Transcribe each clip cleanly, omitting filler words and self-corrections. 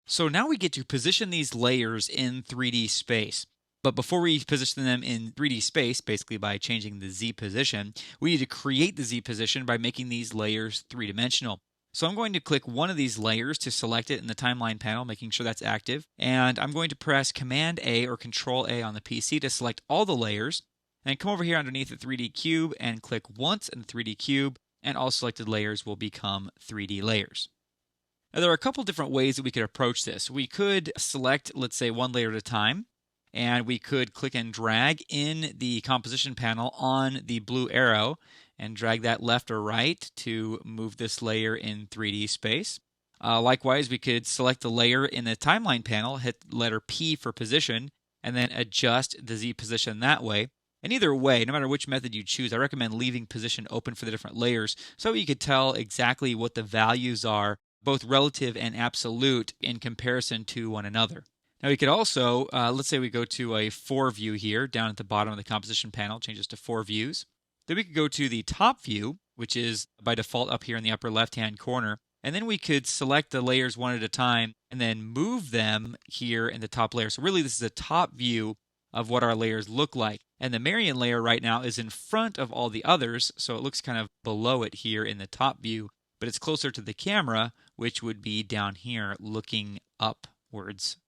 So now we get to position these layers in 3D space. But before we position them in 3D space, basically by changing the Z position, we need to create the Z position by making these layers three-dimensional. So I'm going to click one of these layers to select it in the timeline panel, making sure that's active. And I'm going to press Command A or Control A on the PC to select all the layers. And come over here underneath the 3D cube and click once in the 3D cube, and all selected layers will become 3D layers. Now, there are a couple different ways that we could approach this. We could select, let's say, one layer at a time, and we could click and drag in the composition panel on the blue arrow and drag that left or right to move this layer in 3D space. Likewise, we could select the layer in the timeline panel, hit letter P for position, and then adjust the Z position that way. And either way, no matter which method you choose, I recommend leaving position open for the different layers so you could tell exactly what the values are, both relative and absolute, in comparison to one another. Now we could also, let's say we go to a 4 view here, down at the bottom of the composition panel, change this to 4 views. Then we could go to the top view, which is by default up here in the upper left-hand corner. And then we could select the layers one at a time and then move them here in the top layer. So really this is a top view of what our layers look like. And the Marion layer right now is in front of all the others, so it looks kind of below it here in the top view, but it's closer to the camera, which would be down here looking upwards.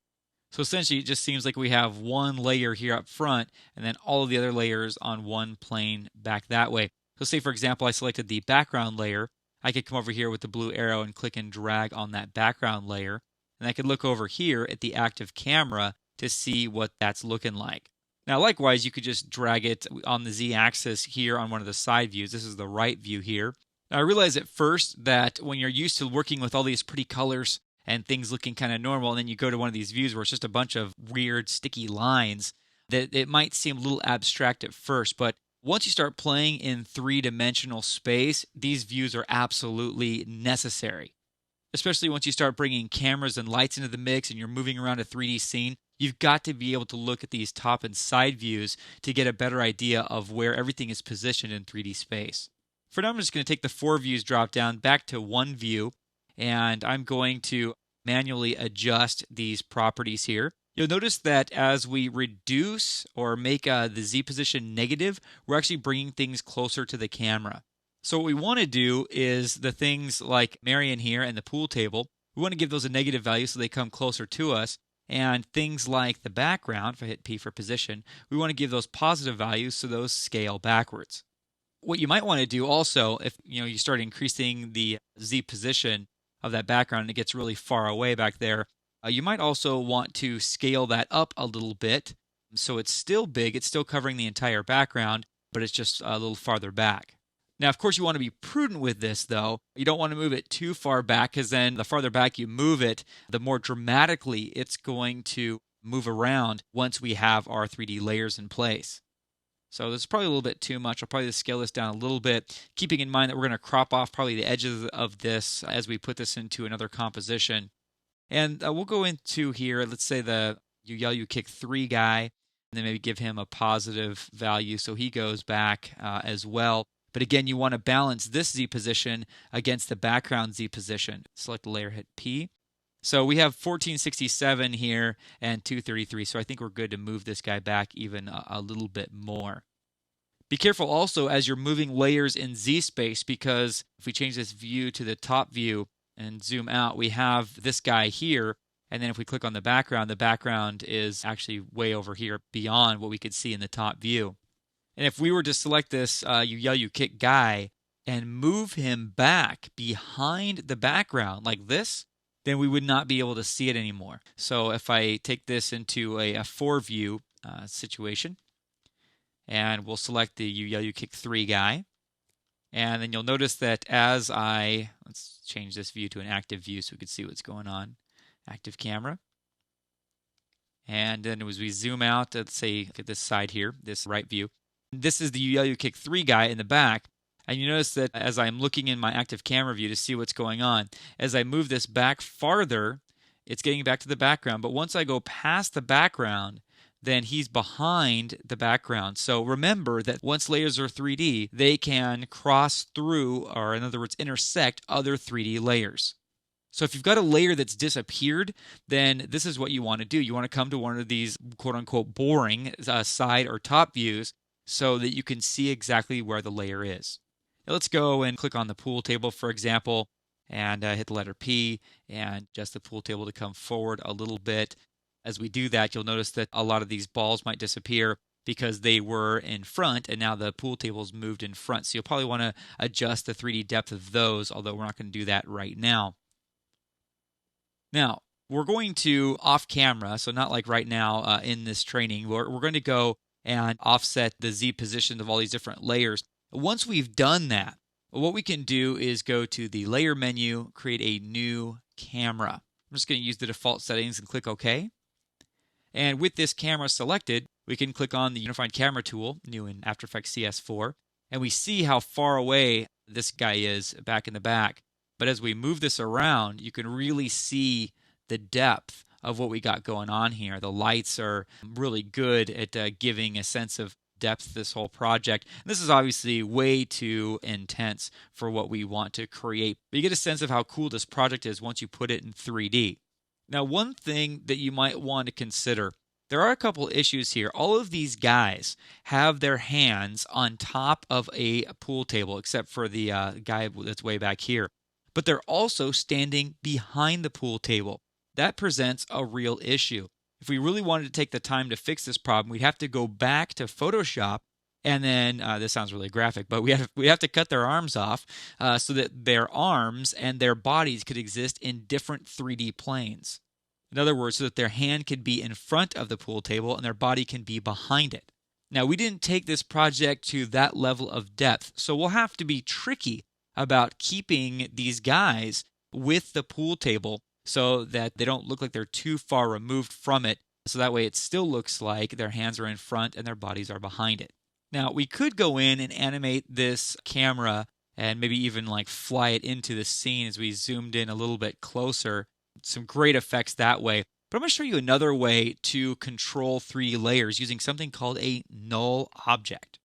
So essentially it just seems like we have one layer here up front and then all of the other layers on one plane back that way. So say for example I selected the background layer, I could come over here with the blue arrow and click and drag on that background layer, and I could look over here at the active camera to see what that's looking like. Now likewise you could just drag it on the Z-axis here on one of the side views. This is the right view here. Now I realized at first that when you're used to working with all these pretty colors and things looking kind of normal, and then you go to one of these views where it's just a bunch of weird sticky lines, that it might seem a little abstract at first, but once you start playing in three-dimensional space, these views are absolutely necessary. Especially once you start bringing cameras and lights into the mix and you're moving around a 3D scene, you've got to be able to look at these top and side views to get a better idea of where everything is positioned in 3D space. For now, I'm just going to take the 4 views drop down back to 1 view, and I'm going to manually adjust these properties here. You'll notice that as we reduce or make the Z position negative, we're actually bringing things closer to the camera. So what we want to do is the things like Marion here and the pool table, we want to give those a negative value so they come closer to us. And things like the background, if I hit P for position, we want to give those positive values so those scale backwards. What you might want to do also, if you start increasing the Z position of that background and it gets really far away back there, you might also want to scale that up a little bit so it's still big, it's still covering the entire background, but it's just a little farther back. Now, of course, you want to be prudent with this, though. You don't want to move it too far back, because then the farther back you move it, the more dramatically it's going to move around once we have our 3D layers in place. So this is probably a little bit too much. I'll probably scale this down a little bit, keeping in mind that we're going to crop off probably the edges of this as we put this into another composition. And we'll go into here, let's say the You Yell You Kick 3 guy, and then maybe give him a positive value so he goes back as well. But again, you want to balance this Z position against the background Z position. Select the layer, hit P. So we have 1467 here and 233. So I think we're good to move this guy back even a little bit more. Be careful also as you're moving layers in Z space, because if we change this view to the top view and zoom out, we have this guy here. And then if we click on the background is actually way over here beyond what we could see in the top view. And if we were to select this You Yell You Kick guy and move him back behind the background like this, then we would not be able to see it anymore. So if I take this into a 4 view situation, and we'll select the You Yell You Kick 3 guy, and then you'll notice that let's change this view to an active view so we can see what's going on. Active camera. And then as we zoom out, let's say, look at this side here, this right view. This is the You Yell You Kick 3 guy in the back. And you notice that as I'm looking in my active camera view to see what's going on, as I move this back farther, it's getting back to the background. But once I go past the background, then he's behind the background. So remember that once layers are 3D, they can cross through, or in other words, intersect other 3D layers. So if you've got a layer that's disappeared, then this is what you want to do. You want to come to one of these quote-unquote boring side or top views so that you can see exactly where the layer is. Now let's go and click on the pool table, for example, and hit the letter P and adjust the pool table to come forward a little bit. As we do that, you'll notice that a lot of these balls might disappear because they were in front and now the pool table's moved in front. So you'll probably want to adjust the 3D depth of those, although we're not going to do that right now. Now, we're going to off camera, so not like right now in this training, we're going to go and offset the Z positions of all these different layers. Once we've done that, what we can do is go to the layer menu, create a new camera. I'm just going to use the default settings and click OK. And with this camera selected, we can click on the Unified Camera tool, new in After Effects CS4, and we see how far away this guy is back in the back. But as we move this around, you can really see the depth of what we got going on here. The lights are really good at giving a sense of depth to this whole project. And this is obviously way too intense for what we want to create. But you get a sense of how cool this project is once you put it in 3D. Now, one thing that you might want to consider, there are a couple issues here. All of these guys have their hands on top of a pool table, except for the guy that's way back here. But they're also standing behind the pool table. That presents a real issue. If we really wanted to take the time to fix this problem, we'd have to go back to Photoshop, and then, this sounds really graphic, but we have to cut their arms off so that their arms and their bodies could exist in different 3D planes. In other words, so that their hand can be in front of the pool table and their body can be behind it. Now, we didn't take this project to that level of depth, so we'll have to be tricky about keeping these guys with the pool table so that they don't look like they're too far removed from it. So that way it still looks like their hands are in front and their bodies are behind it. Now, we could go in and animate this camera and maybe even like fly it into the scene as we zoomed in a little bit closer. Some great effects that way. But I'm going to show you another way to control 3D layers using something called a null object.